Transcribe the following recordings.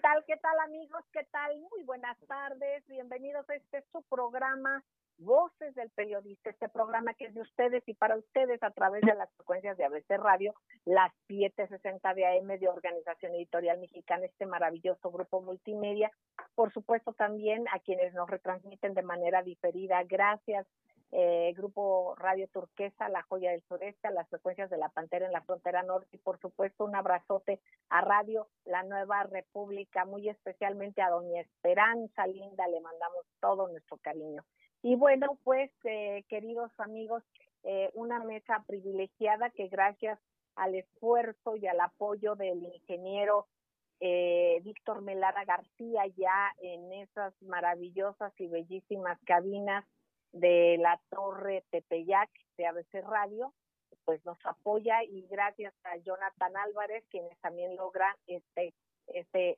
tal? ¿Qué tal, amigos? ¿Qué tal? Muy buenas tardes. Bienvenidos a su programa Voces del Periodista, este programa que es de ustedes y para ustedes a través de las frecuencias de ABC Radio, las 760 de AM de Organización Editorial Mexicana, este maravilloso grupo multimedia. Por supuesto, también a quienes nos retransmiten de manera diferida. Gracias. Grupo Radio Turquesa, La Joya del Sureste, a las frecuencias de La Pantera en la frontera norte y por supuesto un abrazote a Radio La Nueva República, muy especialmente a doña Esperanza Linda, le mandamos todo nuestro cariño. Y bueno, pues queridos amigos, una mesa privilegiada que gracias al esfuerzo y al apoyo del ingeniero Víctor Melara García ya en esas maravillosas y bellísimas cabinas de la Torre Tepeyac de ABC Radio, pues nos apoya, y gracias a Jonathan Álvarez, quienes también logran este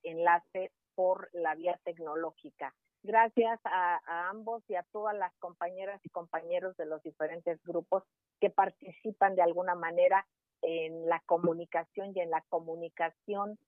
enlace por la vía tecnológica. Gracias a ambos y a todas las compañeras y compañeros de los diferentes grupos que participan de alguna manera en la comunicación y en la comunicación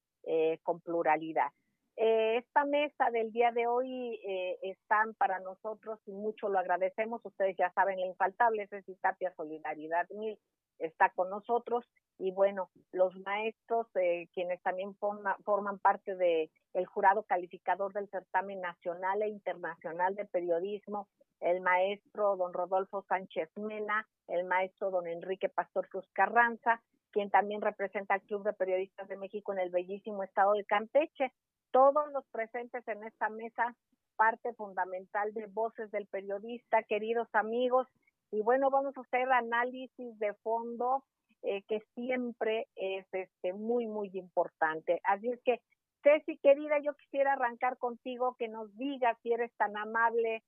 con pluralidad. Esta mesa del día de hoy están para nosotros y mucho lo agradecemos. Ustedes ya saben, la infaltable Ceci Tapia, Solidaridad 1000, está con nosotros, y bueno, los maestros quienes también forman parte del jurado calificador del certamen nacional e internacional de periodismo, el maestro don Rodolfo Sánchez Mena, el maestro don Enrique Pastor Cruz Carranza, quien también representa al Club de Periodistas de México en el bellísimo estado de Campeche. Todos los presentes en esta mesa, parte fundamental de Voces del Periodista, queridos amigos. Y bueno, vamos a hacer análisis de fondo que siempre es muy, muy importante. Así es que, Ceci, querida, yo quisiera arrancar contigo, que nos digas, si eres tan amable,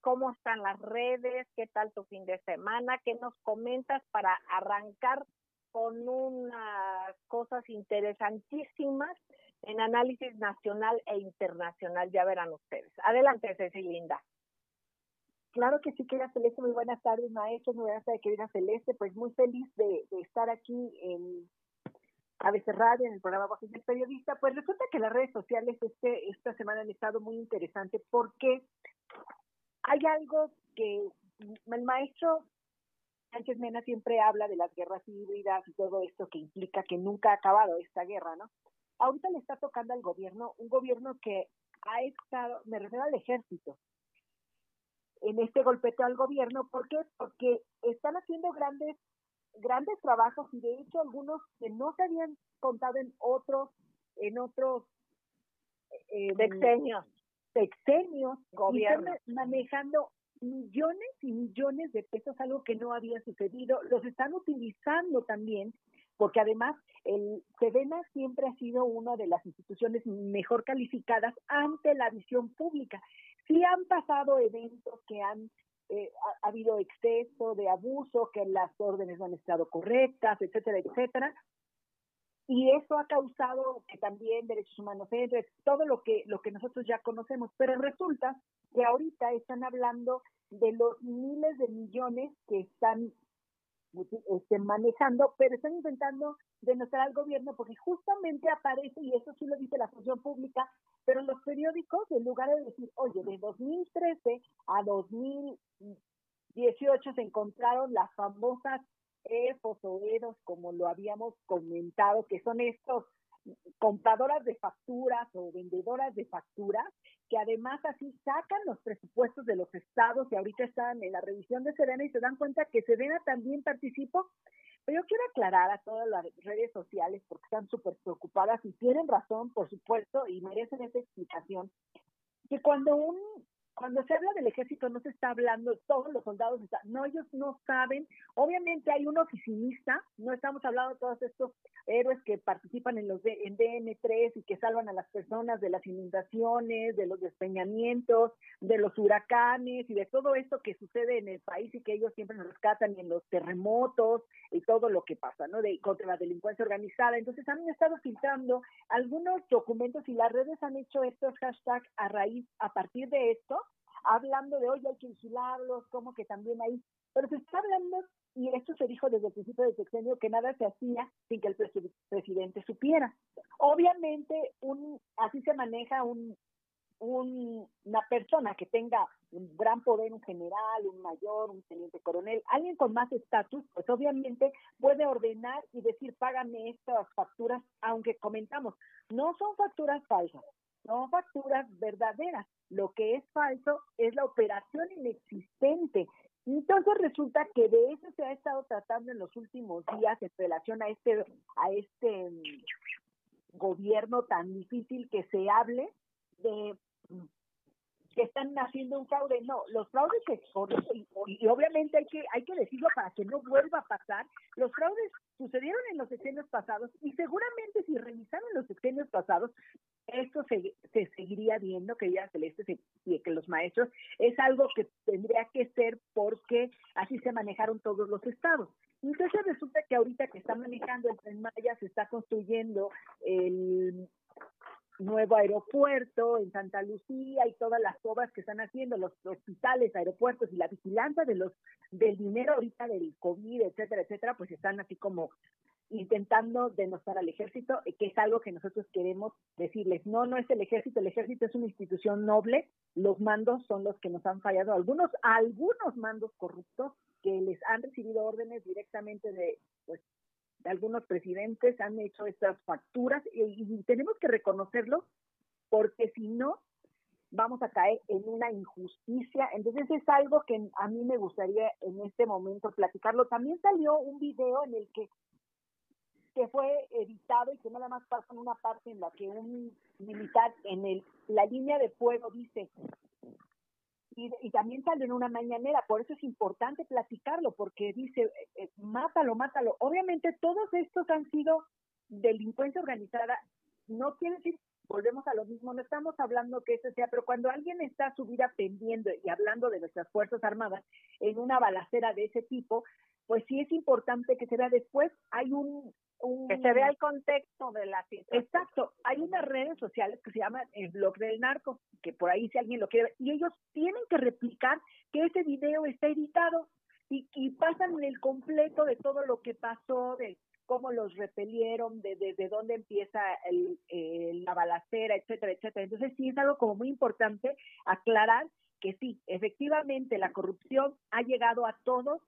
cómo están las redes, qué tal tu fin de semana, qué nos comentas para arrancar con unas cosas interesantísimas en análisis nacional e internacional. Ya verán ustedes. Adelante, Ceci Linda. Claro que sí, querida Celeste, muy buenas tardes, maestros, muy buenas tardes, querida Celeste, pues muy feliz de estar aquí en ABC Radio, en el programa Voces del Periodista. Pues resulta que las redes sociales esta semana han estado muy interesantes porque hay algo que el maestro Sánchez Mena siempre habla de las guerras híbridas y todo esto que implica que nunca ha acabado esta guerra, ¿no? Ahorita le está tocando al gobierno, un gobierno que ha estado, me refiero al ejército, en este golpeteo al gobierno. ¿Por qué? Porque están haciendo grandes trabajos, y de hecho algunos que no se habían contado en otros sexenios, gobierno, y están manejando millones y millones de pesos, algo que no había sucedido. Los están utilizando también, porque además el Sedena siempre ha sido una de las instituciones mejor calificadas ante la visión pública. Sí han pasado eventos que ha habido exceso de abuso, que las órdenes no han estado correctas, etcétera, etcétera. Y eso ha causado que también derechos humanos entre todo lo que nosotros ya conocemos. Pero resulta que ahorita están hablando de los miles de millones que están manejando, pero están intentando denostar al gobierno, porque justamente aparece, y eso sí lo dice la función pública, pero los periódicos, en lugar de decir, oye, de 2013 a 2018 se encontraron las famosas EFOS o EDOS, como lo habíamos comentado, que son estos compradoras de facturas o vendedoras de facturas, que además así sacan los presupuestos de los estados, y ahorita están en la revisión de Sedena y se dan cuenta que Sedena también participó. Pero yo quiero aclarar a todas las redes sociales, porque están súper preocupadas y tienen razón, por supuesto, y merecen esa explicación, que cuando se habla del ejército no se está hablando, todos los soldados no, ellos no saben. Obviamente hay un oficinista, no estamos hablando de todos estos héroes que participan en DN3 y que salvan a las personas de las inundaciones, de los despeñamientos, de los huracanes y de todo esto que sucede en el país y que ellos siempre nos rescatan, y en los terremotos y todo lo que pasa, ¿no? Contra la delincuencia organizada. Entonces han estado filtrando algunos documentos y las redes han hecho estos hashtags a partir de esto, hablando de, oye, hay que vigilarlos, como que también hay, pero se está hablando y esto se dijo desde el principio del sexenio, que nada se hacía sin que el presidente supiera. Obviamente, así se maneja una persona que tenga un gran poder, un general, un mayor, un teniente coronel, alguien con más estatus, pues obviamente puede ordenar y decir, págame estas facturas, aunque comentamos, no son facturas falsas, son facturas verdaderas. Lo que es falso es la operación inexistente. Entonces resulta que de eso se ha estado tratando en los últimos días en relación a este gobierno tan difícil, que se hable de que están haciendo un fraude. No, los fraudes se y obviamente hay que decirlo para que no vuelva a pasar. Los fraudes sucedieron en los sexenios pasados y seguramente si revisaron los sexenios pasados, esto se seguiría viendo, querida Celeste, y que los maestros, es algo que tendría que ser porque así se manejaron todos los estados. Entonces resulta que ahorita que está manejando el Tren Maya, se está construyendo el nuevo aeropuerto en Santa Lucía y todas las obras que están haciendo, los hospitales, aeropuertos y la vigilancia del dinero ahorita del COVID, etcétera, etcétera, pues están así como intentando denostar al ejército, que es algo que nosotros queremos decirles. No es el ejército es una institución noble, los mandos son los que nos han fallado, algunos mandos corruptos que les han recibido órdenes directamente de algunos presidentes, han hecho estas facturas y tenemos que reconocerlo, porque si no vamos a caer en una injusticia. Entonces es algo que a mí me gustaría en este momento platicarlo. También salió un video en el que fue editado y que nada más pasa en una parte en la que un militar en la línea de fuego dice, y también salió en una mañanera, por eso es importante platicarlo, porque dice, mátalo. Obviamente todos estos han sido delincuencia organizada, no quiere decir, volvemos a lo mismo, no estamos hablando que eso sea, pero cuando alguien está su vida pendiendo y hablando de nuestras Fuerzas Armadas en una balacera de ese tipo, pues sí es importante que se vea. Después hay que se vea el contexto de la situación. Exacto, hay unas redes sociales que se llaman el blog del narco, que por ahí si alguien lo quiere ver, y ellos tienen que replicar que ese video está editado y pasan el completo de todo lo que pasó, de cómo los repelieron, de dónde empieza la balacera, etcétera, etcétera. Entonces sí es algo como muy importante aclarar que sí, efectivamente la corrupción ha llegado a todas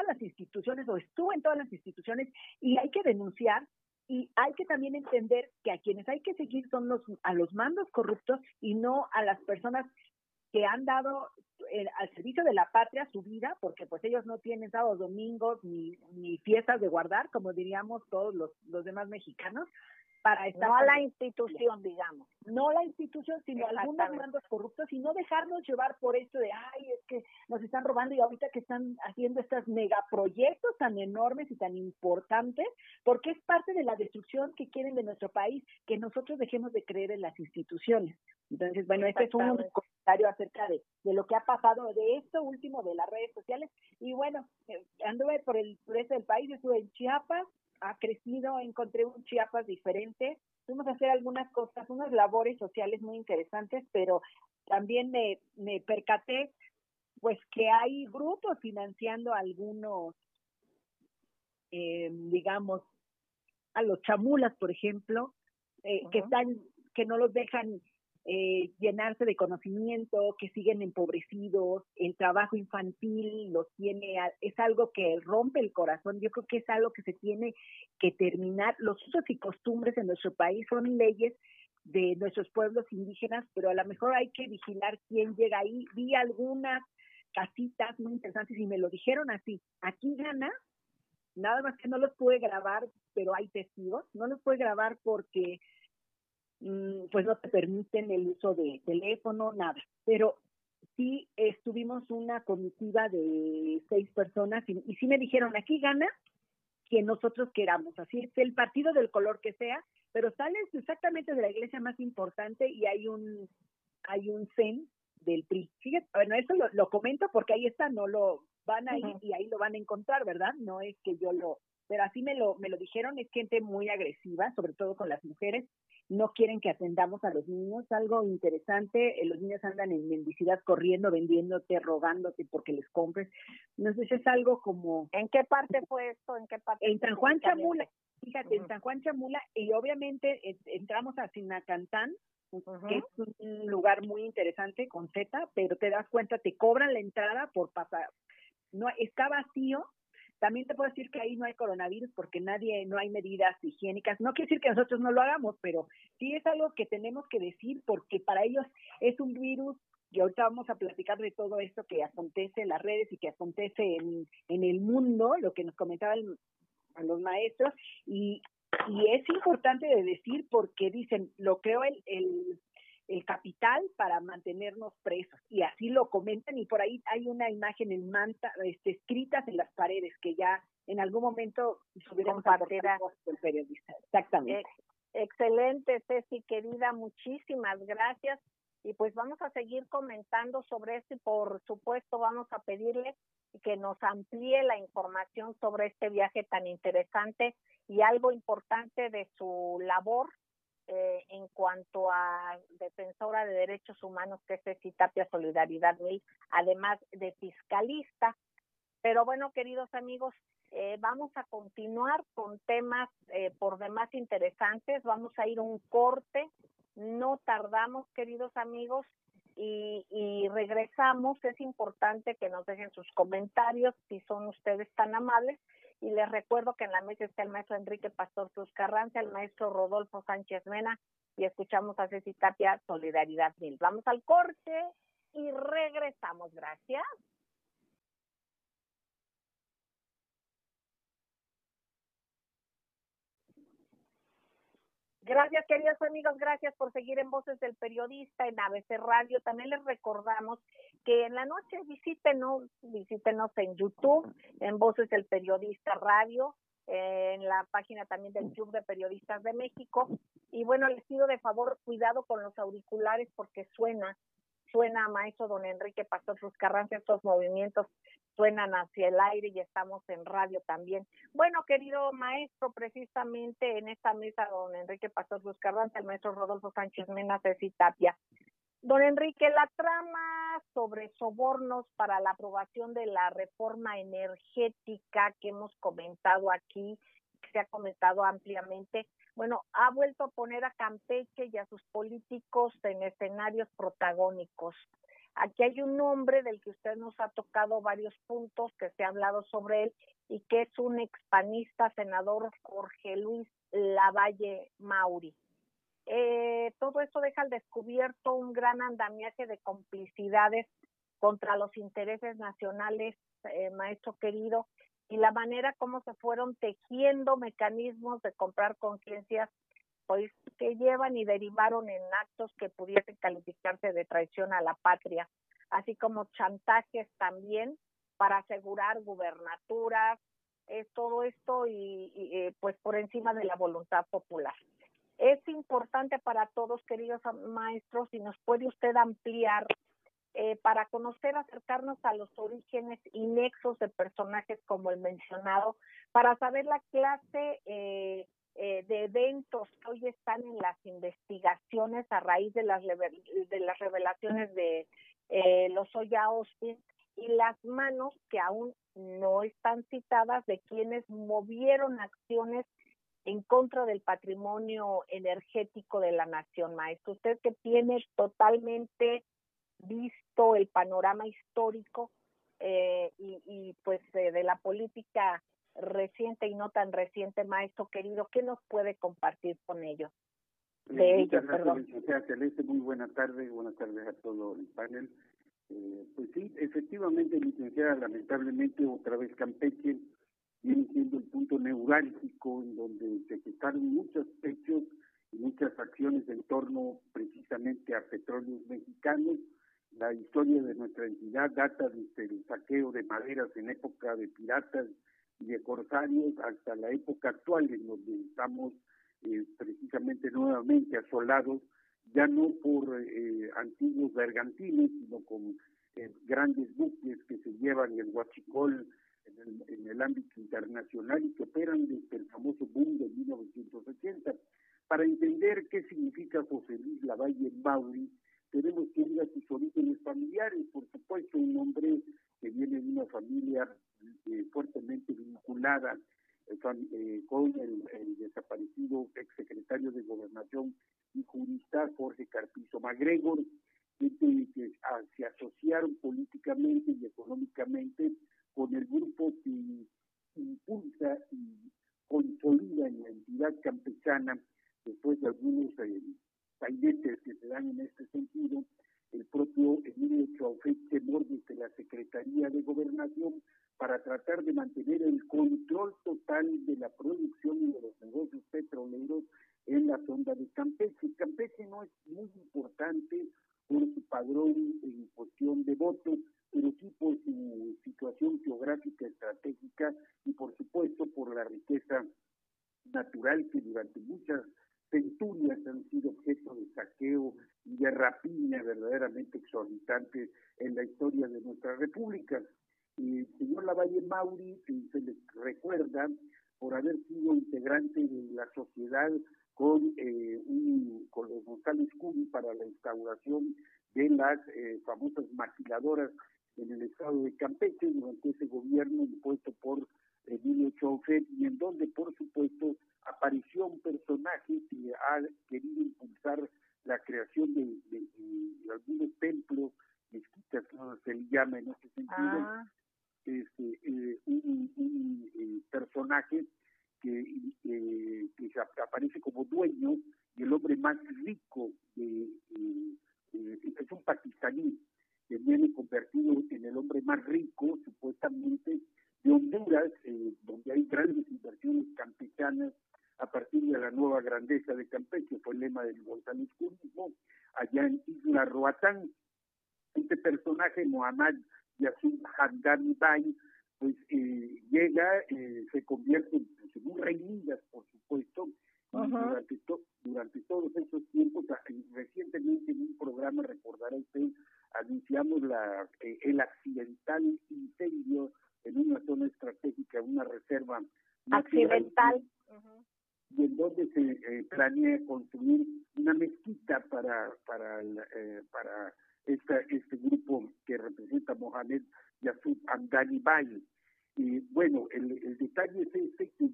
las instituciones, o estuvo en todas las instituciones, y hay que denunciar, y hay que también entender que a quienes hay que seguir son a los mandos corruptos y no a las personas que han dado al servicio de la patria su vida, porque pues ellos no tienen sábados, domingos, ni fiestas de guardar, como diríamos todos los demás mexicanos, para estar... No a la institución, digamos. No la institución, sino algunos mandos corruptos, y no dejarnos llevar por esto de, ay, es que nos están robando, y ahorita que están haciendo estos megaproyectos tan enormes y tan importantes, porque es parte de la destrucción que quieren de nuestro país, que nosotros dejemos de creer en las instituciones. Entonces, bueno, este es un comentario acerca de lo que ha pasado, de esto último de las redes sociales. Y bueno, anduve por el sureste del país, estuve en Chiapas, ha crecido, encontré un Chiapas diferente, fuimos a hacer algunas cosas, unas labores sociales muy interesantes, pero también me percaté pues que hay grupos financiando algunos, digamos, a los chamulas, por ejemplo, que no los dejan llenarse de conocimiento, que siguen empobrecidos, el trabajo infantil los tiene, es algo que rompe el corazón. Yo creo que es algo que se tiene que terminar. Los usos y costumbres en nuestro país son leyes de nuestros pueblos indígenas, pero a lo mejor hay que vigilar quién llega ahí. Vi algunas casitas muy interesantes y me lo dijeron así: aquí gana, nada más que no los pude grabar, pero hay testigos, no los pude grabar porque pues no te permiten el uso de teléfono, nada. Pero sí estuvimos una comitiva de 6 personas y sí me dijeron, aquí gana quien nosotros queramos, así es el partido del color que sea, pero sales exactamente de la iglesia más importante y hay un zen del PRI. Fíjate, bueno, eso lo comento porque ahí está, no lo van a ir y ahí lo van a encontrar, ¿verdad? No es que yo lo pero así me lo dijeron, es gente muy agresiva, sobre todo con las mujeres, no quieren que atendamos a los niños, algo interesante, los niños andan en mendicidad corriendo, vendiéndote, rogándote porque les compres, no sé si es algo como... ¿En qué parte fue esto? ¿En qué parte? En San Juan Chamula, fíjate, en San Juan Chamula, y obviamente entramos a Sinacantán, que es un lugar muy interesante con Z, pero te das cuenta, te cobran la entrada por pasar, no está vacío. También te puedo decir que ahí no hay coronavirus porque no hay medidas higiénicas. No quiere decir que nosotros no lo hagamos, pero sí es algo que tenemos que decir porque para ellos es un virus, y ahorita vamos a platicar de todo esto que acontece en las redes y que acontece en el mundo, lo que nos comentaban a los maestros, y es importante de decir porque dicen, lo creó el capital para mantenernos presos, y así lo comentan, y por ahí hay una imagen en manta, escritas en las paredes, que ya en algún momento subiremos a el periodista. Exactamente. Excelente, Ceci, querida, muchísimas gracias, y pues vamos a seguir comentando sobre esto, y por supuesto vamos a pedirle que nos amplíe la información sobre este viaje tan interesante y algo importante de su labor en cuanto a defensora de derechos humanos, que es Ceci Tapia Solidaridad 1000, además de fiscalista. Pero bueno, queridos amigos, vamos a continuar con temas por demás interesantes. Vamos a ir a un corte, no tardamos, queridos amigos, y regresamos. Es importante que nos dejen sus comentarios, si son ustedes tan amables. Y les recuerdo que en la mesa está el maestro Enrique Pastor Cruz Carranza, el maestro Rodolfo Sánchez Mena, y escuchamos a Ceci Tapia, Solidaridad 1000. Vamos al corte y regresamos. Gracias. Gracias, queridos amigos, gracias por seguir en Voces del Periodista, en ABC Radio. También les recordamos que en la noche visítenos en YouTube, en Voces del Periodista Radio, en la página también del Club de Periodistas de México. Y bueno, les pido de favor cuidado con los auriculares porque suena, maestro don Enrique Pastor Cruz Carranza, estos movimientos suenan hacia el aire y estamos en radio también. Bueno, querido maestro, precisamente en esta mesa, don Enrique Pastor Cruz Carranza, el maestro Rodolfo Sánchez Mena, Ceci Tapia. Don Enrique, la trama sobre sobornos para la aprobación de la reforma energética que hemos comentado aquí, que se ha comentado ampliamente, bueno, ha vuelto a poner a Campeche y a sus políticos en escenarios protagónicos. Aquí hay un nombre del que usted nos ha tocado varios puntos, que se ha hablado sobre él, y que es un expanista, senador Jorge Luis Lavalle Mauri. Todo esto deja al descubierto un gran andamiaje de complicidades contra los intereses nacionales, maestro querido, y la manera como se fueron tejiendo mecanismos de comprar conciencias, pues que llevan y derivaron en actos que pudiesen calificarse de traición a la patria, así como chantajes también para asegurar gubernaturas, todo esto y pues por encima de la voluntad popular. Es importante para todos, queridos maestros, si nos puede usted ampliar para conocer, acercarnos a los orígenes y nexos de personajes como el mencionado, para saber la clase de eventos que hoy están en las investigaciones a raíz de las revelaciones de Lozoya Austin, y las manos que aún no están citadas de quienes movieron acciones en contra del patrimonio energético de la nación, maestro. Usted que tiene totalmente visto el panorama histórico y pues de la política reciente y no tan reciente, maestro querido, ¿qué nos puede compartir con ello? Muchas gracias, licenciada Celeste. Muy buenas tardes a todo el panel. Pues sí, efectivamente, licenciada, lamentablemente otra vez Campeche viene siendo el punto neurálgico en donde se gestaron muchos hechos y muchas acciones en torno precisamente a petróleos mexicanos. La historia de nuestra entidad data desde el saqueo de maderas en época de piratas y de corsarios hasta la época actual, en donde estamos precisamente nuevamente asolados, ya no por antiguos bergantines, sino con grandes buques que se llevan el huachicol en el ámbito internacional y que operan desde el famoso boom de 1980. Para entender qué significa José Luis Lavalle Mauri, tenemos que ir a sus orígenes familiares. Por supuesto, un hombre que viene de una familia fuertemente vinculada con el desaparecido exsecretario de Gobernación y jurista Jorge Carpizo MacGregor, que se asociaron políticamente y económicamente con el grupo que impulsa y consolida en la entidad campechana, después de algunos sainetes que se dan en este sentido, el propio Emilio Chauvet Temor desde la Secretaría de Gobernación, para tratar de mantener el control total de la producción y de los negocios petroleros en la sonda de Campeche. Campeche no es muy importante por su padrón en cuestión de votos, pero sí por su situación geográfica estratégica y por supuesto por la riqueza natural que durante muchas centurias han sido objeto de saqueo y de rapiña verdaderamente exorbitantes en la historia de nuestra república. El señor Lavalle Mauri se le recuerda por haber sido integrante de la sociedad con los González Curi para la instauración de las famosas maquiladoras en el estado de Campeche durante ese gobierno impuesto por Emilio Chauvet, y en donde por supuesto apareció un personaje que ha querido impulsar la creación de algunos templos, mezquitas, como se le llama en este sentido, un personaje que aparece como dueño y el hombre más rico, es un pakistaní que viene convertido en el hombre más rico, supuestamente, de Honduras, donde hay grandes inversiones campechanas a partir de la nueva grandeza de Campeche, fue el lema del González Curismo, allá en Isla Roatán. Este personaje, Mohammad Yasub Hamdani Bay, pues llega, se convierte en un rey Midas, por supuesto, y durante todos esos tiempos, recientemente en un programa, recordará usted, anunciamos el accidental incendio en una zona estratégica, una reserva accidental, y en donde se planea construir una mezquita para este grupo que representa Mohamed Yasub Hamdani Bay. Y bueno, el detalle es que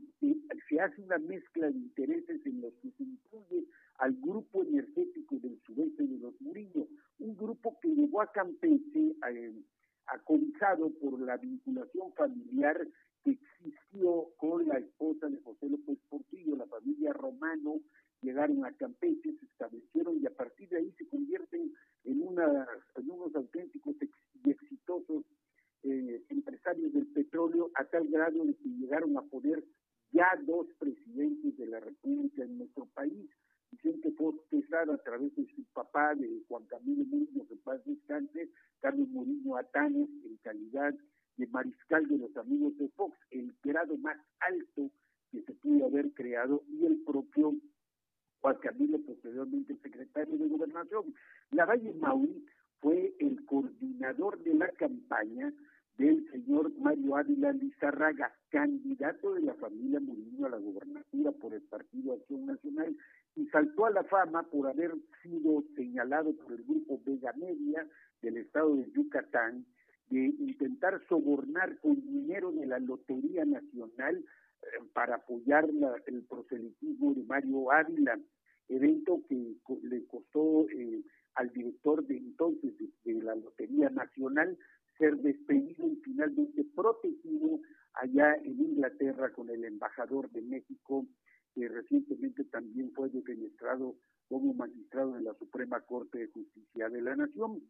se hace una mezcla de intereses en los que se incluye al grupo energético del sureste de los Murillo, un grupo que llegó a Campeche acompasado por la vinculación familiar que existió con la esposa de José López Portillo, la familia Romano. Llegaron a Campeche, se establecieron y a partir de ahí se convierten en unos auténticos y exitosos empresarios del petróleo, a tal grado de que llegaron a poner ya 2 presidentes de la República en nuestro país. Vicente Fox Quesada, a través de su papá, de Juan Camilo Murillo, que paz descanse, Carlos Murillo Atanes, en calidad de mariscal de los amigos de Fox, el grado más alto que se pudo haber creado, y el propio Juan Camilo, posteriormente el secretario de Gobernación. Lavalle Mauri fue el coordinador de la campaña del señor Mario Ávila Lizárraga, candidato de la familia Murillo a la gobernatura por el Partido Acción Nacional, y saltó a la fama por haber sido señalado por el grupo Vega Media del estado de Yucatán de intentar sobornar con dinero de la Lotería Nacional para apoyar el proselitismo de Mario Ávila, evento que le costó al director de entonces de la Lotería Nacional ser despedido y finalmente protegido allá en Inglaterra con el embajador de México, que recientemente también fue defenestrado como magistrado de la Suprema Corte de Justicia de la Nación.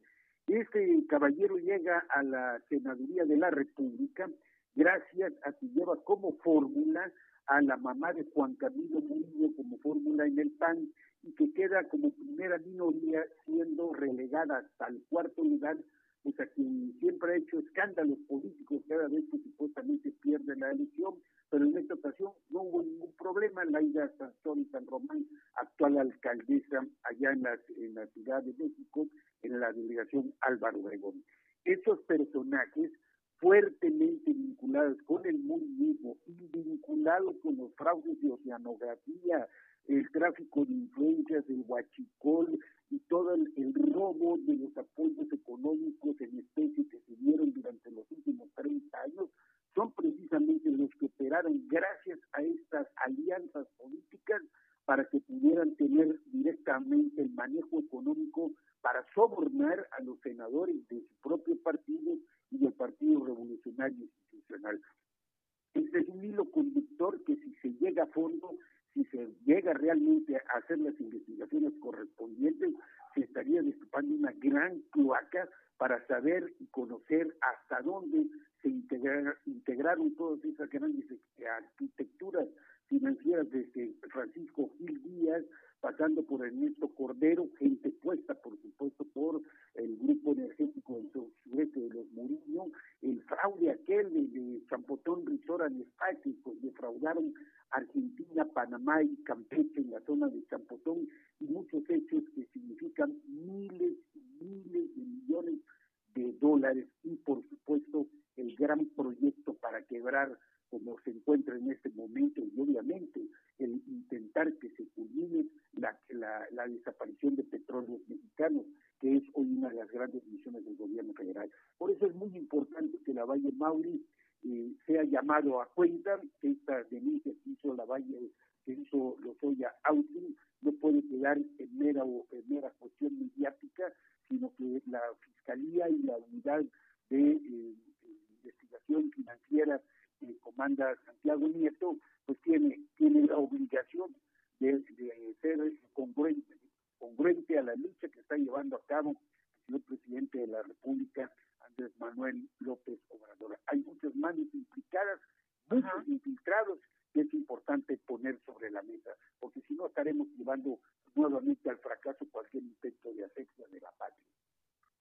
Este caballero llega a la Senaduría de la República gracias a que lleva como fórmula a la mamá de Juan Camilo Murillo como fórmula en el PAN, y que queda como primera minoría, siendo relegada hasta el 4º lugar, pues a quien siempre ha hecho escándalos políticos cada vez que supuestamente pierde la elección, pero en esta ocasión no hubo ningún problema. Laida Sansón San Román, actual alcaldesa allá en la Ciudad de México, en la delegación Álvaro Obregón. Estos personajes fuertemente vinculadas con el movinismo y vinculados con los fraudes de oceanografía, el tráfico de influencias, el huachicol y todo el robo de los apoyos económicos en especie que se dieron durante los últimos 30 años, son precisamente los que operaron gracias a estas alianzas políticas para que pudieran tener directamente el manejo económico para sobornar a los senadores de su propio partido y del Partido Revolucionario Institucional. Este es un hilo conductor que, si se llega a fondo, si se llega realmente a hacer las investigaciones correspondientes, se estaría destapando una gran cloaca para saber y conocer hasta dónde se integraron todas esas grandes arquitecturas financieras, desde Francisco Gil Díaz, pasando por Ernesto Cordero, gente puesta, por supuesto, por el grupo energético del sureste de los Murillo, el fraude aquel de Champotón, Rizora, Nespache, pues defraudaron Argentina, Panamá y Campeche en la zona de Champotón, y muchos hechos que significan miles y miles de millones de dólares, y por supuesto el gran proyecto para quebrar como se encuentra en este momento, y obviamente el intentar que se culmine la desaparición de petróleos mexicanos, que es hoy una de las grandes misiones del gobierno federal. Por eso es muy importante que la Valle Mauri sea llamado a cuenta. Esta denuncia que hizo la Valle, que hizo Lozoya Austin, no puede quedar en mera cuestión mediática, sino que la Fiscalía y la Unidad de Investigación Financiera que comanda Santiago Nieto, pues tiene la obligación de ser congruente a la lucha que está llevando a cabo el señor presidente de la República, Andrés Manuel López Obrador. Hay muchas manos implicadas, muchos infiltrados, que es importante poner sobre la mesa, porque si no estaremos llevando nuevamente al fracaso cualquier intento de asexia de la patria.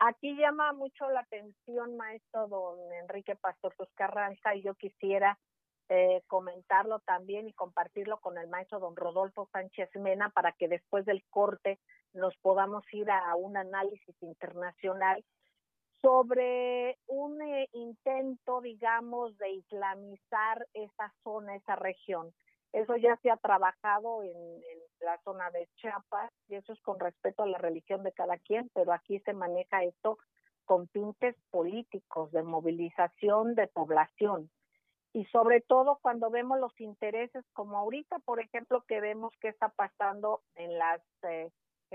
Aquí llama mucho la atención, maestro don Enrique Pastor Carranza, y yo quisiera comentarlo también y compartirlo con el maestro don Rodolfo Sánchez Mena, para que después del corte nos podamos ir a un análisis internacional sobre un intento, digamos, de islamizar esa zona, esa región. Eso ya se ha trabajado en la zona de Chiapas, y eso es con respeto a la religión de cada quien, pero aquí se maneja esto con tintes políticos, de movilización de población. Y sobre todo cuando vemos los intereses, como ahorita, por ejemplo, que vemos qué está pasando en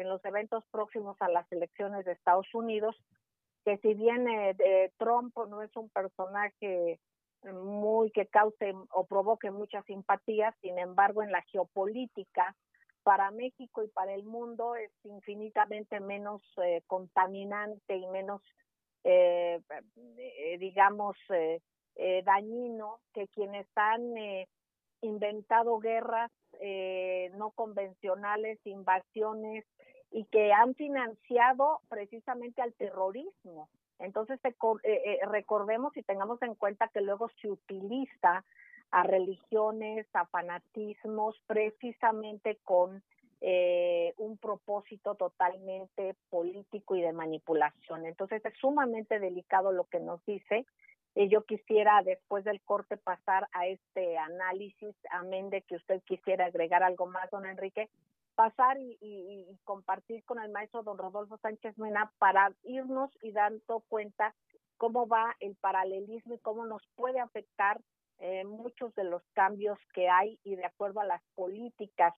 los eventos próximos a las elecciones de Estados Unidos, que si bien Trump no es un personaje muy que cause o provoque muchas simpatías, sin embargo en la geopolítica para México y para el mundo es infinitamente menos contaminante y menos digamos dañino que quienes han inventado guerras no convencionales, invasiones, y que han financiado precisamente al terrorismo. Entonces recordemos y tengamos en cuenta que luego se utiliza a religiones, a fanatismos, precisamente con un propósito totalmente político y de manipulación. Entonces es sumamente delicado lo que nos dice. Yo quisiera después del corte pasar a este análisis, amén de que usted quisiera agregar algo más, don Enrique, pasar y compartir con el maestro don Rodolfo Sánchez Mena para irnos y dando cuenta cómo va el paralelismo y cómo nos puede afectar muchos de los cambios que hay, y de acuerdo a las políticas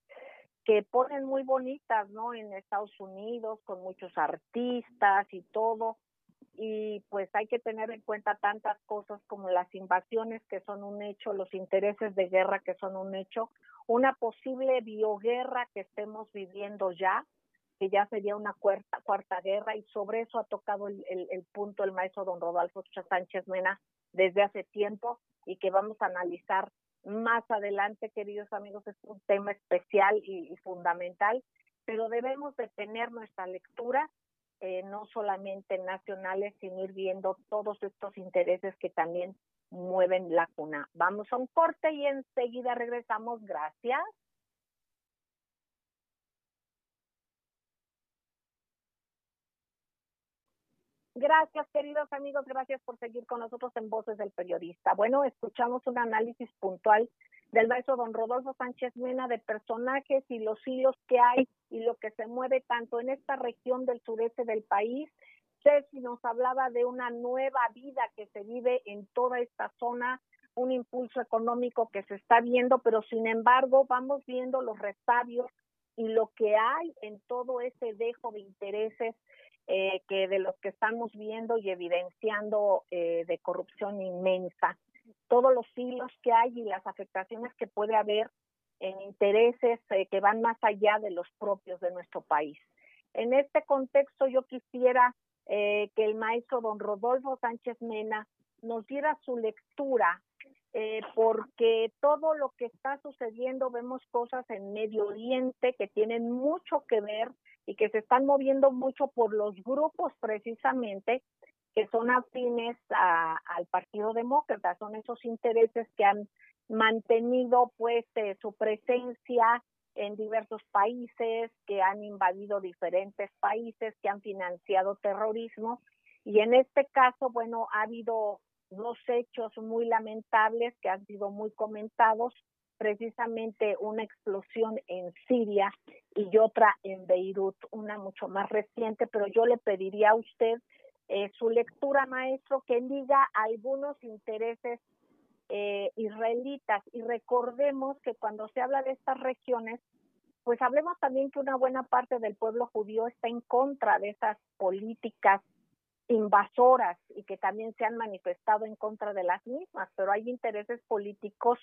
que ponen muy bonitas, ¿no? En Estados Unidos, con muchos artistas y todo, y pues hay que tener en cuenta tantas cosas como las invasiones, que son un hecho, los intereses de guerra, que son un hecho, una posible bioguerra que estemos viviendo ya, que ya sería una cuarta guerra, y sobre eso ha tocado el punto el maestro don Rodolfo Sánchez Mena desde hace tiempo, y que vamos a analizar más adelante, queridos amigos. Es un tema especial y fundamental, pero debemos de tener nuestra lectura, no solamente nacionales, sino ir viendo todos estos intereses que también mueven la cuna. Vamos a un corte y enseguida regresamos. Gracias. Gracias, queridos amigos, gracias por seguir con nosotros en Voces del Periodista. Bueno, escuchamos un análisis puntual del maestro don Rodolfo Sánchez Mena de personajes y los hilos que hay y lo que se mueve tanto en esta región del sureste del país. Ceci nos hablaba de una nueva vida que se vive en toda esta zona, un impulso económico que se está viendo, pero sin embargo vamos viendo los resabios y lo que hay en todo ese dejo de intereses que de los que estamos viendo y evidenciando de corrupción inmensa. Todos los hilos que hay y las afectaciones que puede haber en intereses que van más allá de los propios de nuestro país. En este contexto yo quisiera que el maestro don Rodolfo Sánchez Mena nos diera su lectura, porque todo lo que está sucediendo, vemos cosas en Medio Oriente que tienen mucho que ver y que se están moviendo mucho por los grupos precisamente que son afines al Partido Demócrata, son esos intereses que han mantenido pues su presencia en diversos países, que han invadido diferentes países, que han financiado terrorismo, y en este caso, bueno, ha habido dos hechos muy lamentables que han sido muy comentados, precisamente una explosión en Siria y otra en Beirut, una mucho más reciente, pero yo le pediría a usted su lectura, maestro, que liga algunos intereses israelitas, y recordemos que cuando se habla de estas regiones, pues hablemos también que una buena parte del pueblo judío está en contra de esas políticas invasoras y que también se han manifestado en contra de las mismas, pero hay intereses políticos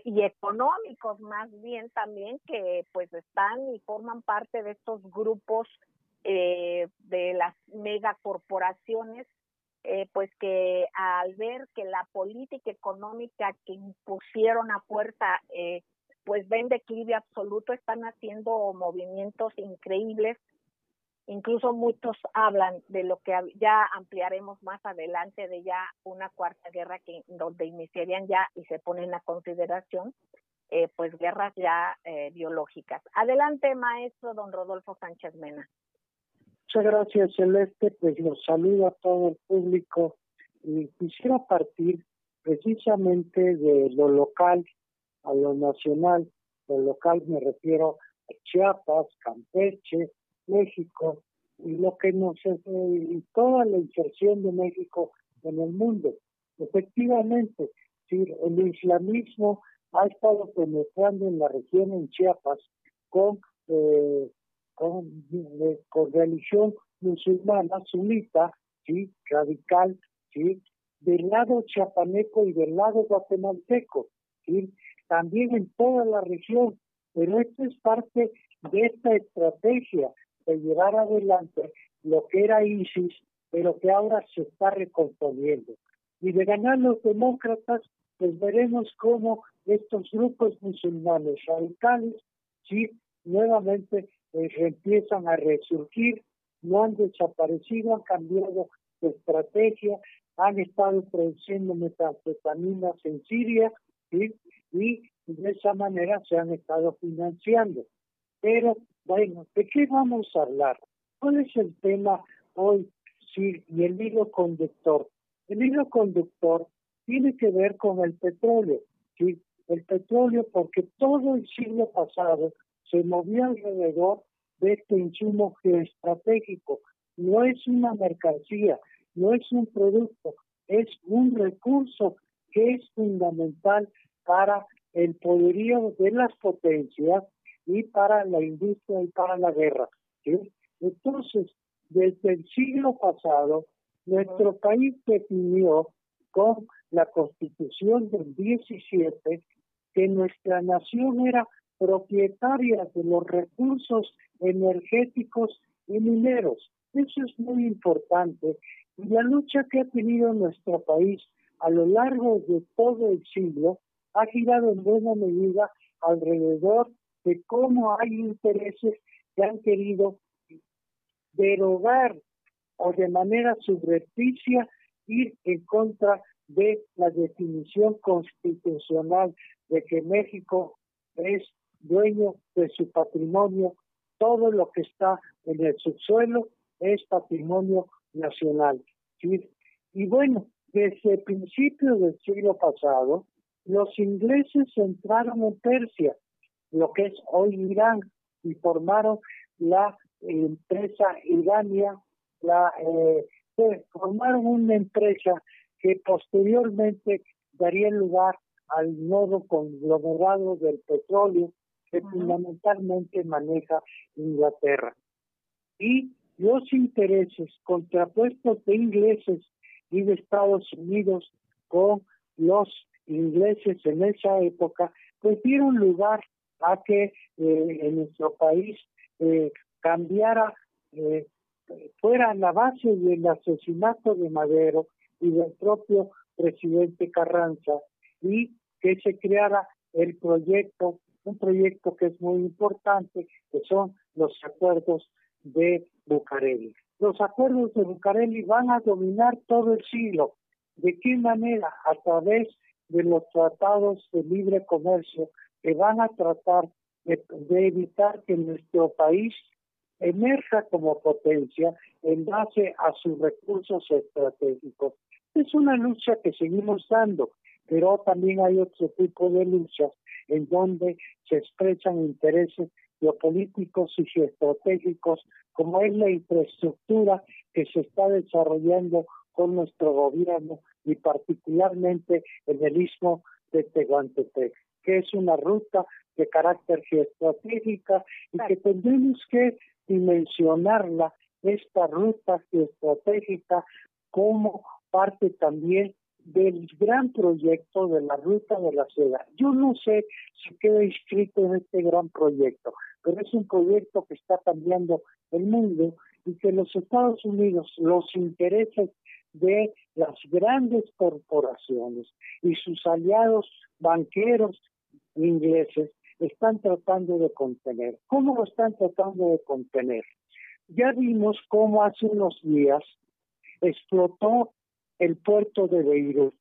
y económicos más bien también que pues están y forman parte de estos grupos de las megacorporaciones, pues que al ver que la política económica que impusieron a fuerza pues ven declive absoluto, están haciendo movimientos increíbles. Incluso muchos hablan de lo que ya ampliaremos más adelante, de ya una cuarta guerra donde iniciarían ya y se ponen a consideración pues guerras ya biológicas. Adelante, maestro don Rodolfo Sánchez Mena. Muchas gracias, Celeste. Pues los saludo a todo el público y quisiera partir precisamente de lo local a lo nacional. Lo local me refiero a Chiapas, Campeche, México y lo que y toda la inserción de México en el mundo. Efectivamente, sí, el islamismo ha estado penetrando en la región, en Chiapas, con religión musulmana sunita, sí, radical, sí, del lado chiapaneco y del lado guatemalteco, sí, también en toda la región, pero esto es parte de esta estrategia de llevar adelante lo que era ISIS, pero que ahora se está recomponiendo. Y de ganar los demócratas, pues veremos cómo estos grupos musulmanes radicales, sí, nuevamente empiezan a resurgir, no han desaparecido, han cambiado de estrategia, han estado produciendo metanfetaminas en Siria, ¿sí? Y de esa manera se han estado financiando. Pero, bueno, ¿de qué vamos a hablar? ¿Cuál es el tema hoy? Sí, y el hilo conductor. El hilo conductor tiene que ver con el petróleo, ¿sí? El petróleo, porque todo el siglo pasado se movió alrededor de este insumo geoestratégico. No es una mercancía, no es un producto, es un recurso que es fundamental para el poderío de las potencias y para la industria y para la guerra, ¿sí? Entonces, desde el siglo pasado, nuestro país definió con la Constitución del 17 que nuestra nación era propietaria de los recursos energéticos y mineros. Eso es muy importante. Y la lucha que ha tenido nuestro país a lo largo de todo el siglo ha girado en buena medida alrededor de cómo hay intereses que han querido derogar o de manera subrepticia ir en contra de la definición constitucional de que México es dueño de su patrimonio. Todo lo que está en el subsuelo es patrimonio nacional, ¿sí? Y bueno, desde el principio del siglo pasado, los ingleses entraron en Persia, lo que es hoy Irán, y formaron la empresa Irania, formaron una empresa que posteriormente daría lugar al nuevo conglomerado del petróleo que fundamentalmente maneja Inglaterra. Y los intereses contrapuestos de ingleses y de Estados Unidos con los ingleses en esa época, pues dieron lugar a que en nuestro país cambiara, fuera la base del asesinato de Madero y del propio presidente Carranza, y que se creara el proyecto, un proyecto que es muy importante, que son los acuerdos de Bucareli. Los acuerdos de Bucareli van a dominar todo el siglo. ¿De qué manera? A través de los tratados de libre comercio que van a tratar de evitar que nuestro país emerja como potencia en base a sus recursos estratégicos. Es una lucha que seguimos dando, pero también hay otro tipo de luchas en donde se expresan intereses geopolíticos y estratégicos, como es la infraestructura que se está desarrollando con nuestro gobierno y particularmente en el istmo de Tehuantepec, que es una ruta de carácter geoestratégica y que tendremos que dimensionarla, esta ruta geoestratégica, como parte también del gran proyecto de la Ruta de la Seda. Yo no sé si queda inscrito en este gran proyecto, pero es un proyecto que está cambiando el mundo y que los Estados Unidos, los intereses de las grandes corporaciones y sus aliados banqueros ingleses están tratando de contener. ¿Cómo lo están tratando de contener? Ya vimos cómo hace unos días explotó el puerto de Beirut.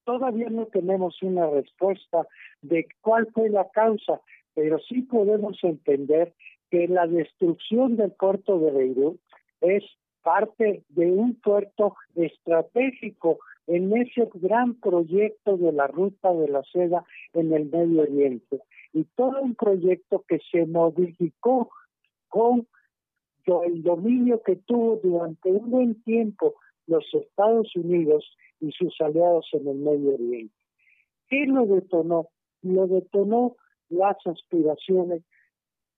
Todavía no tenemos una respuesta de cuál fue la causa, pero sí podemos entender que la destrucción del puerto de Beirut es parte de un puerto estratégico en ese gran proyecto de la Ruta de la Seda en el Medio Oriente. Y todo un proyecto que se modificó con el dominio que tuvo durante un buen tiempo los Estados Unidos y sus aliados en el Medio Oriente. ¿Qué lo detonó? Lo detonó las aspiraciones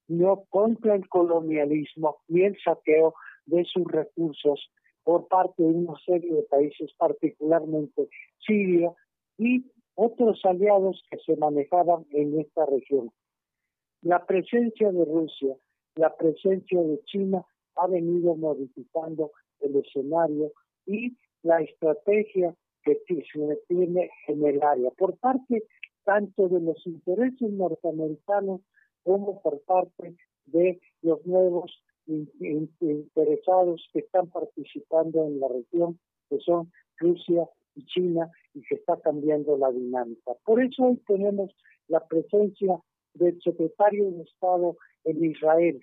no contra el colonialismo y el saqueo de sus recursos por parte de una serie de países, particularmente Siria y otros aliados que se manejaban en esta región. La presencia de Rusia, la presencia de China ha venido modificando el escenario y la estrategia que se tiene en el área, por parte tanto de los intereses norteamericanos como por parte de los nuevos interesados que están participando en la región, que son Rusia y China, y que está cambiando la dinámica. Por eso hoy tenemos la presencia del secretario de Estado en Israel.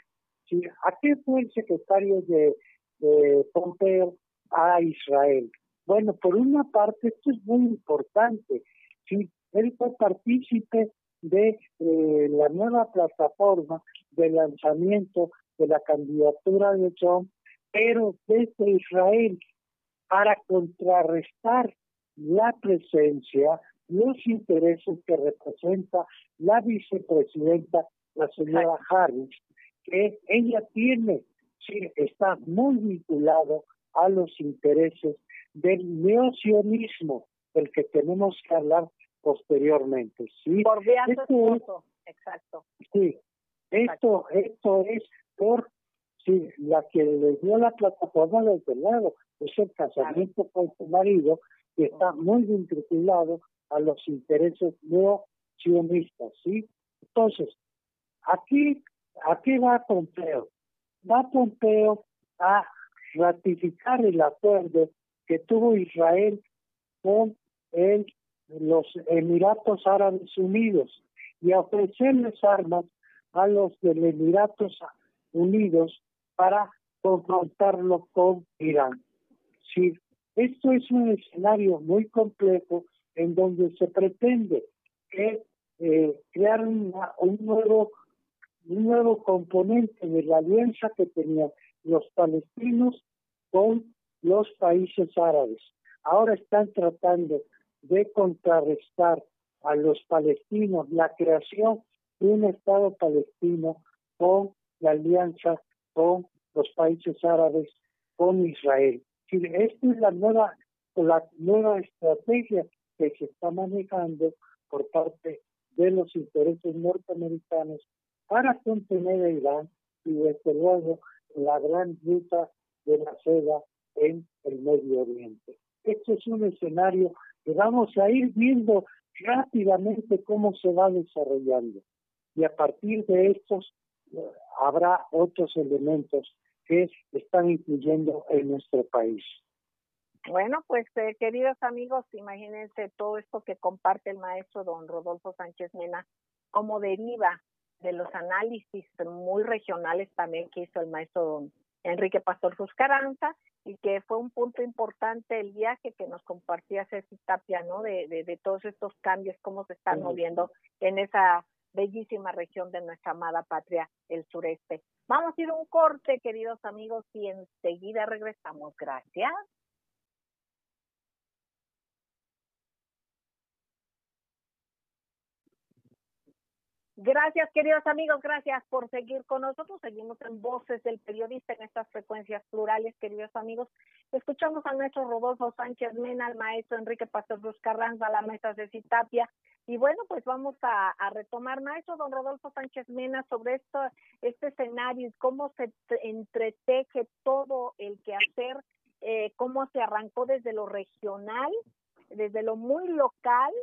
¿Sí? ¿A qué fue el secretario de Pompeo a Israel? Bueno, por una parte, esto es muy importante. ¿Sí? Él fue partícipe de la nueva plataforma de lanzamiento de la candidatura de Trump, pero desde Israel, para contrarrestar la presencia, los intereses que representa la vicepresidenta, la señora Harris, que ella tiene, sí, está muy vinculado a los intereses del neosionismo, del que tenemos que hablar posteriormente. ¿Sí? Bordeando esto, exacto. Sí, esto es por la que le dio la plataforma desde luego, es el casamiento con su marido, que está muy vinculado a los intereses neosionistas, ¿sí? Entonces, aquí va Pompeo. Va Pompeo a ratificar el acuerdo que tuvo Israel con los Emiratos Árabes Unidos y a ofrecerles armas a los del Emiratos Unidos para confrontarlo con Irán. Sí, esto es un escenario muy complejo en donde se pretende que, crear un nuevo componente de la alianza que tenían los palestinos con los países árabes. Ahora están tratando de contrarrestar a los palestinos la creación de un Estado palestino con la alianza con los países árabes, con Israel. Esta es la nueva estrategia que se está manejando por parte de los intereses norteamericanos para contener a Irán y desde luego la gran ruta de la seda en el Medio Oriente. Este es un escenario que vamos a ir viendo rápidamente cómo se va desarrollando, y a partir de estos habrá otros elementos que están incluyendo en nuestro país. Bueno, pues queridos amigos, imagínense todo esto que comparte el maestro don Rodolfo Sánchez Mena, como deriva de los análisis muy regionales también que hizo el maestro don Enrique Pastor Ruscaranza, y que fue un punto importante el viaje que nos compartía Ceci Tapia, ¿no? De todos estos cambios, cómo se están moviendo en esa bellísima región de nuestra amada patria, el sureste. Vamos a ir a un corte, queridos amigos, y enseguida regresamos. Gracias. Gracias, queridos amigos, gracias por seguir con nosotros. Seguimos en Voces del Periodista en estas frecuencias plurales, queridos amigos. Escuchamos al maestro Rodolfo Sánchez Mena, al maestro Enrique Pastor Ruscaranza, a la maestra Ceci Tapia. Y bueno, pues vamos a retomar, maestro don Rodolfo Sánchez Mena, sobre este escenario y cómo se entreteje todo el quehacer, cómo se arrancó desde lo regional, desde lo muy local.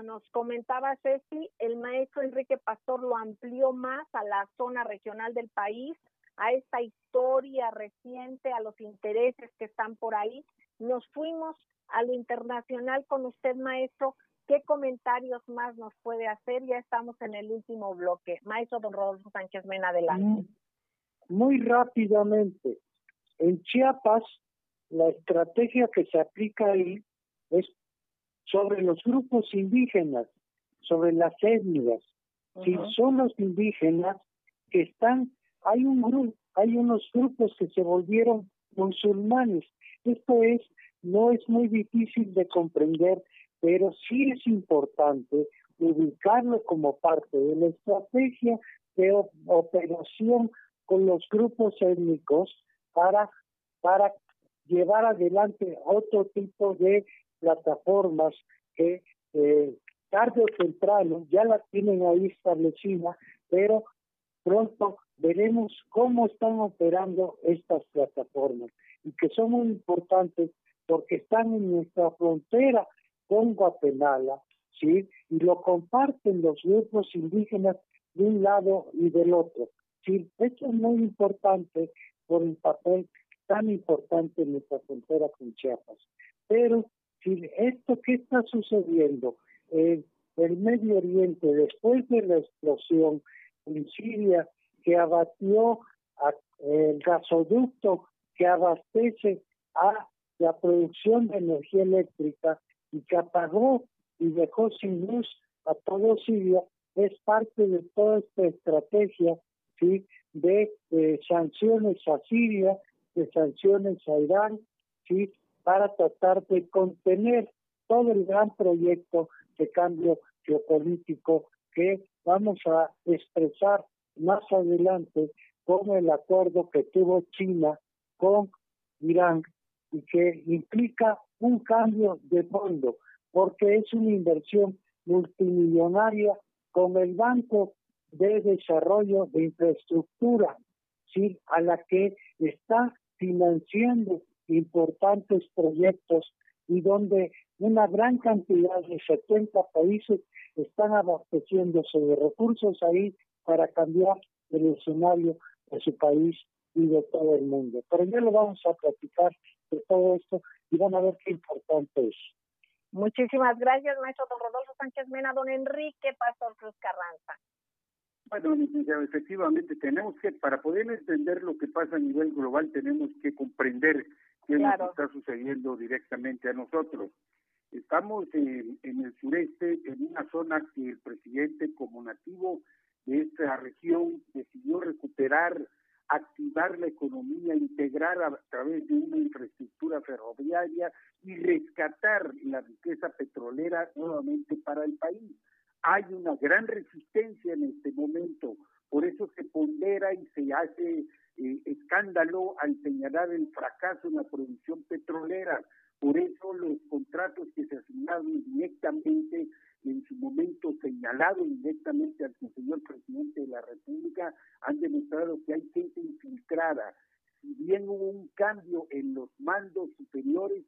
Nos comentaba Ceci, el maestro Enrique Pastor lo amplió más a la zona regional del país, a esta historia reciente, a los intereses que están por ahí. Nos fuimos a lo internacional con usted, maestro. ¿Qué comentarios más nos puede hacer? Ya estamos en el último bloque. Maestro don Rodolfo Sánchez Mena, adelante. Muy rápidamente, en Chiapas, la estrategia que se aplica ahí es sobre los grupos indígenas, sobre las etnias. Si son los indígenas que están, hay unos grupos que se volvieron musulmanes. Esto no es muy difícil de comprender, pero sí es importante ubicarlo como parte de la estrategia de operación con los grupos étnicos para llevar adelante otro tipo de plataformas que tarde o temprano ya la tienen ahí establecida, pero pronto veremos cómo están operando estas plataformas y que son muy importantes porque están en nuestra frontera con Guatemala, ¿sí? Y lo comparten los grupos indígenas de un lado y del otro. Sí, esto es muy importante por el papel tan importante en nuestra frontera con Chiapas. Pero si esto que está sucediendo en el Medio Oriente después de la explosión en Siria que abatió el gasoducto que abastece a la producción de energía eléctrica y que apagó y dejó sin luz a todo Siria, es parte de toda esta estrategia, ¿sí?, de sanciones a Siria, de sanciones a Irán, ¿sí?, para tratar de contener todo el gran proyecto de cambio geopolítico que vamos a expresar más adelante con el acuerdo que tuvo China con Irán y que implica un cambio de fondo, porque es una inversión multimillonaria con el Banco de Desarrollo de Infraestructura, ¿sí?, a la que está financiando importantes proyectos y donde una gran cantidad de 70 países están abasteciéndose de recursos ahí para cambiar el escenario de su país y de todo el mundo. Pero ya lo vamos a platicar de todo esto y van a ver qué importante es. Muchísimas gracias, maestro don Rodolfo Sánchez Mena. Don Enrique Pastor Ruscaranza. Bueno, licenciado, efectivamente tenemos que, para poder entender lo que pasa a nivel global, tenemos que comprender qué es lo que está sucediendo directamente a nosotros. Estamos en el sureste, en una zona que el presidente, como nativo de esta región, decidió recuperar, activar la economía, integrar a través de una infraestructura ferroviaria y rescatar la riqueza petrolera nuevamente para el país. Hay una gran resistencia en este momento, por eso se pondera y se hace escándalo al señalar el fracaso en la producción petrolera. Por eso los contratos que se asignaron directamente, en su momento señalado directamente al señor presidente de la República, han demostrado que hay gente infiltrada. Si bien hubo un cambio en los mandos superiores,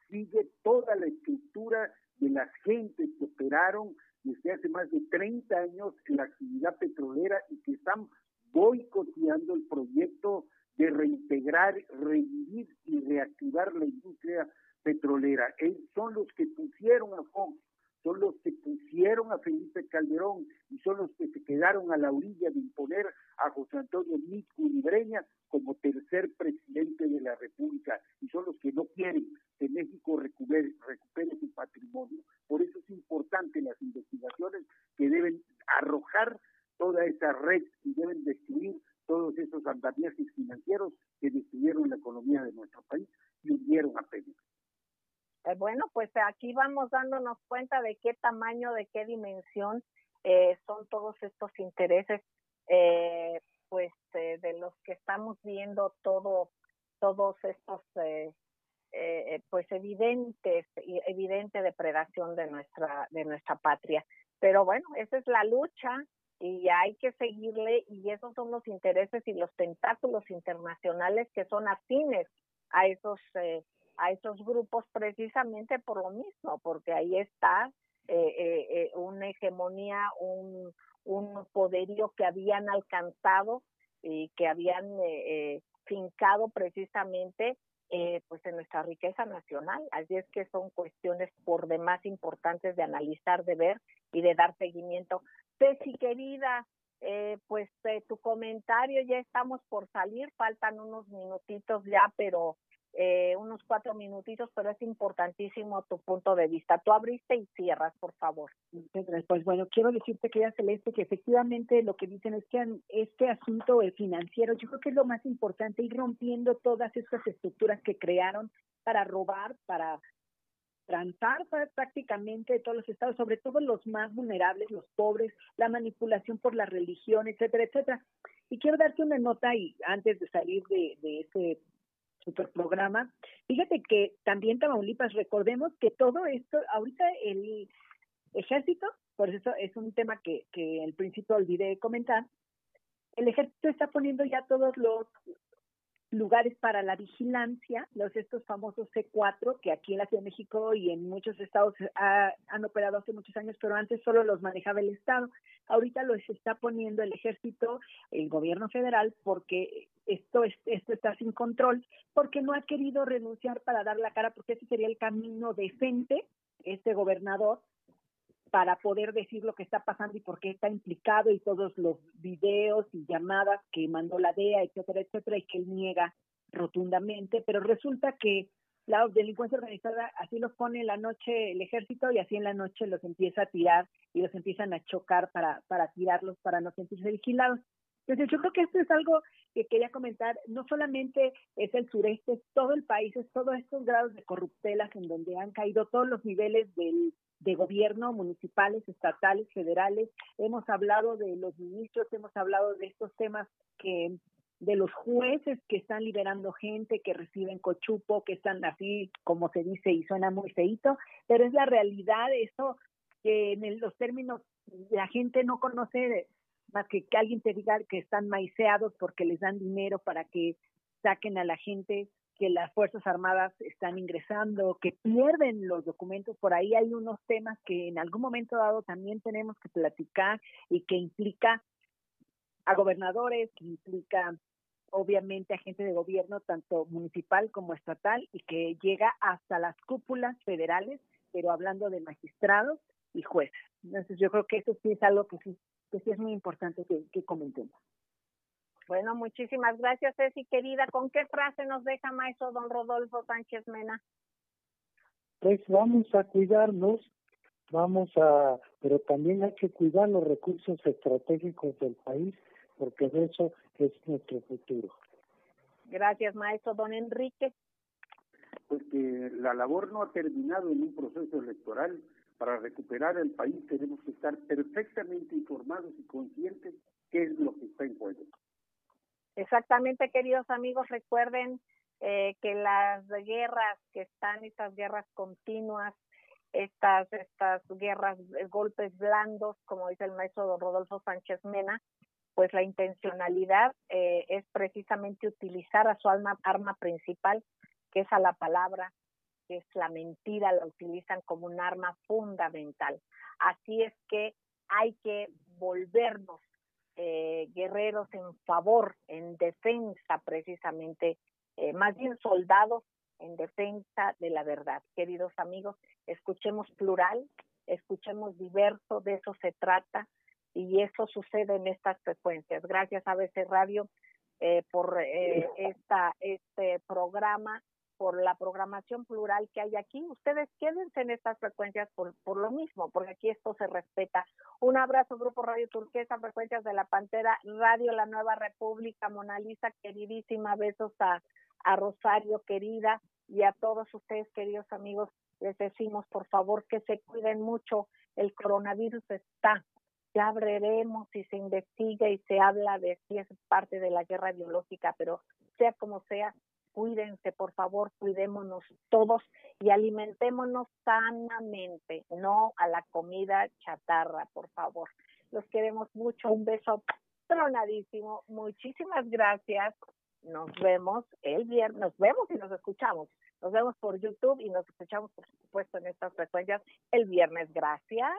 sigue toda la estructura de las gentes que operaron desde hace más de 30 años en la actividad petrolera y que están boicoteando el proyecto de reintegrar, revivir y reactivar la industria petrolera. Son los que pusieron a Fox, son los que pusieron a Felipe Calderón y son los que se quedaron a la orilla de imponer a José Antonio Meade Curibreña como tercer presidente de la República, y son los que no quieren que México recupere su patrimonio. Por eso es importante las investigaciones que deben arrojar toda esa red y deben destruir todos esos andamiajes financieros que destruyeron la economía de nuestro país y hundieron a Pemex. Bueno, pues aquí vamos dándonos cuenta de qué tamaño, de qué dimensión son todos estos intereses, de los que estamos viendo todos estos, evidente depredación de nuestra patria. Pero bueno, esa es la lucha y hay que seguirle, y esos son los intereses y los tentáculos internacionales que son afines a esos grupos, precisamente por lo mismo, porque ahí está una hegemonía, un poderío que habían alcanzado y que habían fincado precisamente pues en nuestra riqueza nacional. Así es que son cuestiones por demás importantes de analizar, de ver y de dar seguimiento. Ceci, querida, tu comentario, ya estamos por salir, faltan unos minutitos ya, pero unos 4 minutitos, pero es importantísimo tu punto de vista. Tú abriste y cierras, por favor. Pues bueno, quiero decirte, querida Celeste, que efectivamente lo que dicen es que este asunto financiero, yo creo que es lo más importante, ir rompiendo todas estas estructuras que crearon para robar, para transar prácticamente todos los estados, sobre todo los más vulnerables, los pobres, la manipulación por la religión, etcétera, etcétera. Y quiero darte una nota, y antes de salir de este super programa, fíjate que también Tamaulipas, recordemos que todo esto, ahorita el ejército, por eso es un tema que al principio olvidé comentar, el ejército está poniendo ya todos los lugares para la vigilancia, estos famosos C4, que aquí en la Ciudad de México y en muchos estados han operado hace muchos años, pero antes solo los manejaba el Estado. Ahorita los está poniendo el ejército, el gobierno federal, porque esto está sin control, porque no ha querido renunciar para dar la cara, porque ese sería el camino decente, este gobernador, para poder decir lo que está pasando y por qué está implicado, y todos los videos y llamadas que mandó la DEA, etcétera, etcétera, y que él niega rotundamente. Pero resulta que la delincuencia organizada así los pone en la noche el ejército, y así en la noche los empieza a tirar y los empiezan a chocar para tirarlos, para no sentirse vigilados. Entonces yo creo que esto es algo que quería comentar. No solamente es el sureste, es todo el país, es todos estos grados de corruptelas en donde han caído todos los niveles de gobierno, municipales, estatales, federales. Hemos hablado de los ministros, hemos hablado de estos temas de los jueces que están liberando gente, que reciben cochupo, que están así, como se dice, y suena muy feíto, pero es la realidad. Eso que en los términos la gente no conoce, más que alguien te diga que están maiceados porque les dan dinero para que saquen a la gente, que las Fuerzas Armadas están ingresando, que pierden los documentos. Por ahí hay unos temas que en algún momento dado también tenemos que platicar, y que implica a gobernadores, que implica obviamente a gente de gobierno, tanto municipal como estatal, y que llega hasta las cúpulas federales, pero hablando de magistrados y jueces. Entonces yo creo que eso sí es algo que sí que sí es muy importante que comentemos. Bueno, muchísimas gracias, Ceci, querida. ¿Con qué frase nos deja maestro don Rodolfo Sánchez Mena? Pues vamos a cuidarnos, pero también hay que cuidar los recursos estratégicos del país, porque de eso es nuestro futuro. Gracias, maestro. Don Enrique. Pues que la labor no ha terminado en un proceso electoral. Para recuperar el país tenemos que estar perfectamente informados y conscientes qué es lo que está en juego. Exactamente, queridos amigos, recuerden que las guerras que están, estas guerras continuas, estas guerras, golpes blandos, como dice el maestro don Rodolfo Sánchez Mena, pues la intencionalidad es precisamente utilizar a su arma principal, que es a la palabra, que es la mentira, la utilizan como un arma fundamental. Así es que hay que volvernos guerreros en favor, en defensa precisamente, más bien soldados en defensa de la verdad. Queridos amigos, escuchemos plural, escuchemos diverso, de eso se trata, y eso sucede en estas frecuencias. Gracias a ABC Radio por este programa, por la programación plural que hay aquí. Ustedes quédense en estas frecuencias por lo mismo, porque aquí esto se respeta. Un abrazo, Grupo Radio Turquesa, Frecuencias de la Pantera, Radio La Nueva República, Mona Lisa, queridísima, besos a Rosario, querida, y a todos ustedes, queridos amigos, les decimos, por favor, que se cuiden mucho. El coronavirus está. Ya veremos si se investiga y se habla de si es parte de la guerra biológica, pero sea como sea, cuídense, por favor, cuidémonos todos y alimentémonos sanamente, no a la comida chatarra, por favor. Los queremos mucho, un beso tronadísimo, muchísimas gracias. Nos vemos el viernes, nos vemos y nos escuchamos. Nos vemos por YouTube y nos escuchamos, por supuesto, en estas frecuencias el viernes. Gracias.